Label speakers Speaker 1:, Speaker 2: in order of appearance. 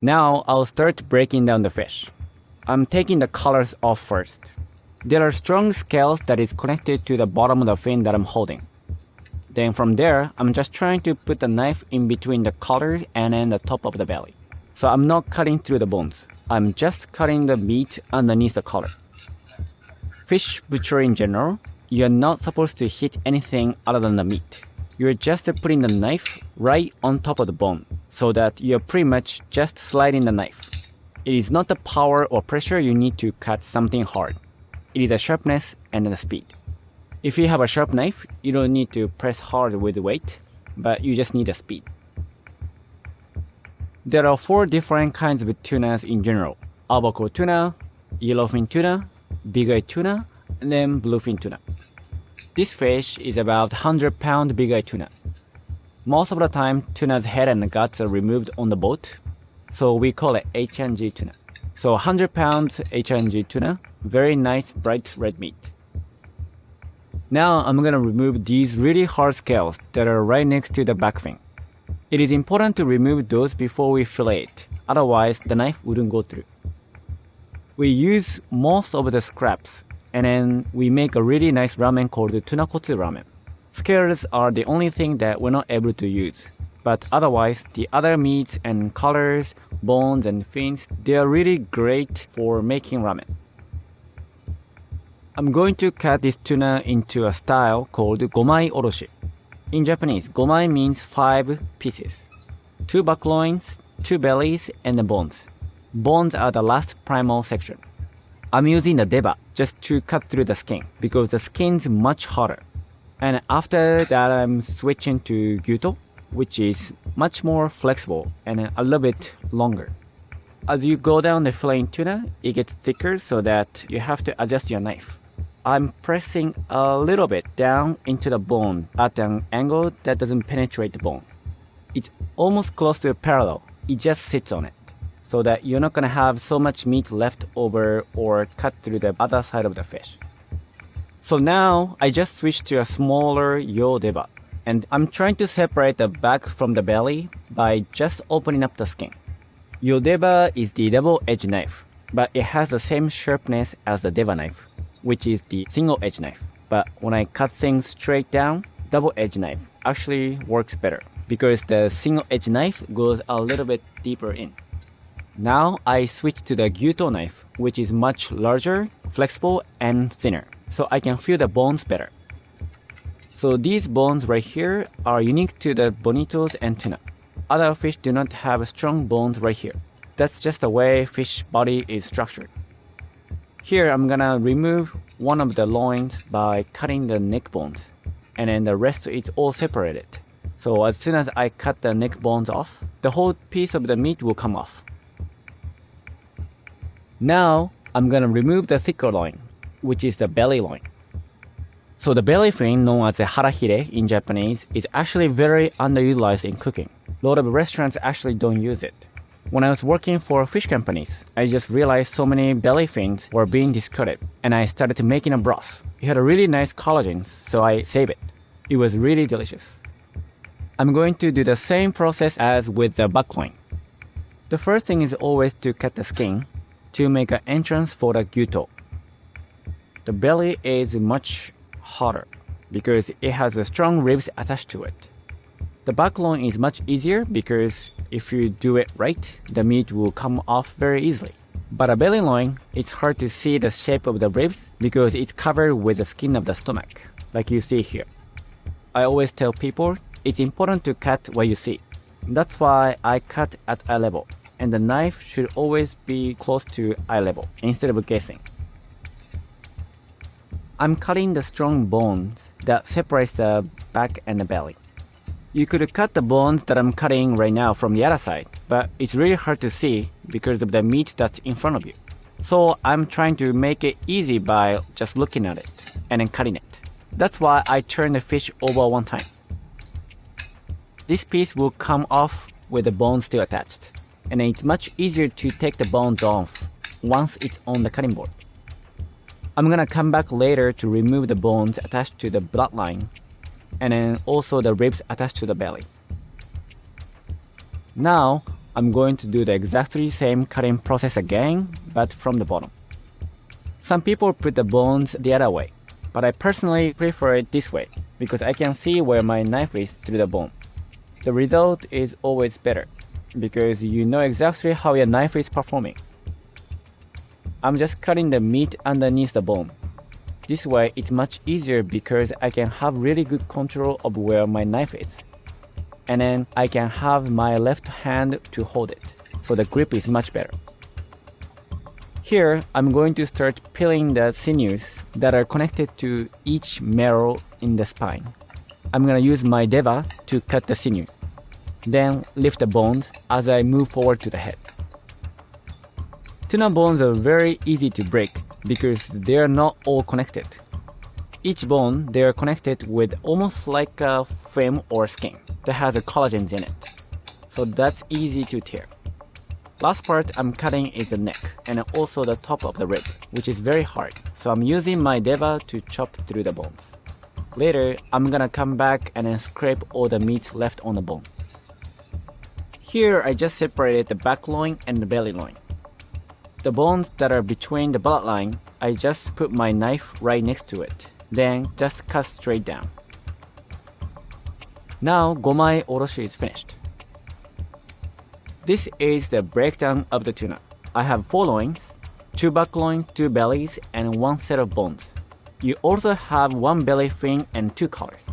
Speaker 1: Now I'll start breaking down the fish. I'm taking the colors off first. There are strong scales that is connected to the bottom of the fin that I'm holding. Then from there, I'm just trying to put the knife in between the collar and then the top of the belly. So I'm not cutting through the bones. I'm just cutting the meat underneath the collar. Fish butchery in general, you're not supposed to hit anything other than the meat. You're just putting the knife right on top of the bone, so that you're pretty much just sliding the knife. It is not the power or pressure you need to cut something hard. It is the sharpness and the speed. If you have a sharp knife, you don't need to press hard with weight, but you just need the speed. There are 4 different kinds of tunas in general. Albacore tuna, yellowfin tuna, big-eye tuna, and then bluefin tuna. This fish is about 100-pound big-eye tuna. Most of the time, tuna's head and guts are removed on the boat, so we call it H&G tuna. So 100 pounds H&G tuna, very nice bright red meat. Now I'm gonna remove these really hard scales that are right next to the back fin. It is important to remove those before we fillet it, otherwise the knife wouldn't go through. We use most of the scraps, and then we make a really nice ramen called tuna kotsu ramen. Scales are the only thing that we're not able to use, but otherwise the other meats and colors, bones and fins, they are really great for making ramen. I'm going to cut this tuna into a style called gomai oroshi. In Japanese, gomai means 5 pieces. 2 back loins, 2 bellies, and the bones. Bones are the last primal section. I'm using the deba just to cut through the skin because the skin's much harder. And after that, I'm switching to gyuto, which is much more flexible and a little bit longer. As you go down the filleting tuna, it gets thicker so that you have to adjust your knife. I'm pressing a little bit down into the bone at an angle that doesn't penetrate the bone. It's almost close to parallel. It just sits on it, so that you're not gonna have so much meat left over or cut through the other side of the fish. So now I just switched to a smaller yo deba, and I'm trying to separate the back from the belly by just opening up the skin. Yo deba is the double-edged knife, but it has the same sharpness as the deba knife, which is the single-edged knife. But when I cut things straight down, double-edged knife actually works better because the single-edged knife goes a little bit deeper in. Now I switch to the gyuto knife, which is much larger, flexible, and thinner, so I can feel the bones better. So these bones right here are unique to the bonitos and tuna. Other fish do not have strong bones right here. That's just the way fish body is structured. Here I'm gonna remove one of the loins by cutting the neck bones, and then the rest is all separated. So as soon as I cut the neck bones off, the whole piece of the meat will come off. Now I'm gonna remove the thicker loin, which is the belly loin. So the belly fin, known as the harahire in Japanese, is actually very underutilized in cooking. A lot of restaurants actually don't use it. When I was working for fish companies, I just realized so many belly fins were being discarded, and I started making a broth. It had a really nice collagen, so I saved it. It was really delicious. I'm going to do the same process as with the back loin. The first thing is always to cut the skin to make an entrance for the gyuto. The belly is much harder because it has strong ribs attached to it. The back loin is much easier because if you do it right, the meat will come off very easily. But a belly loin, it's hard to see the shape of the ribs because it's covered with the skin of the stomach, like you see here. I always tell people it's important to cut what you see. That's why I cut at eye level, and the knife should always be close to eye level instead of guessing. I'm cutting the strong bones that separates the back and the belly. You could cut the bones that I'm cutting right now from the other side, but it's really hard to see because of the meat that's in front of you. So I'm trying to make it easy by just looking at it and then cutting it. That's why I turn the fish over one time. This piece will come off with the bone still attached, and it's much easier to take the bones off once it's on the cutting board. I'm gonna come back later to remove the bones attached to the bloodline, and then also the ribs attached to the belly. Now, I'm going to do the exactly same cutting process again, but from the bottom. Some people put the bones the other way, but I personally prefer it this way because I can see where my knife is through the bone. The result is always better because you know exactly how your knife is performing. I'm just cutting the meat underneath the bone. This way it's much easier because I can have really good control of where my knife is. And then I can have my left hand to hold it, so the grip is much better. Here, I'm going to start peeling the sinews that are connected to each marrow in the spine. I'm gonna use my deva to cut the sinews. Then lift the bones as I move forward to the head. Tuna bones are very easy to break because they are not all connected. Each bone, they are connected with almost like a film or skin that has a collagens in it. So that's easy to tear. Last part I'm cutting is the neck and also the top of the rib, which is very hard. So I'm using my deva to chop through the bones. Later, I'm gonna come back and then scrape all the meats left on the bone. Here, I just separated the back loin and the belly loin. The bones that are between the butt line, I just put my knife right next to it. Then just cut straight down. Now gomai oroshi is finished. This is the breakdown of the tuna. I have 4 loins, 2 back loins, 2 bellies, and 1 set of bones. You also have 1 belly fin and 2 collars.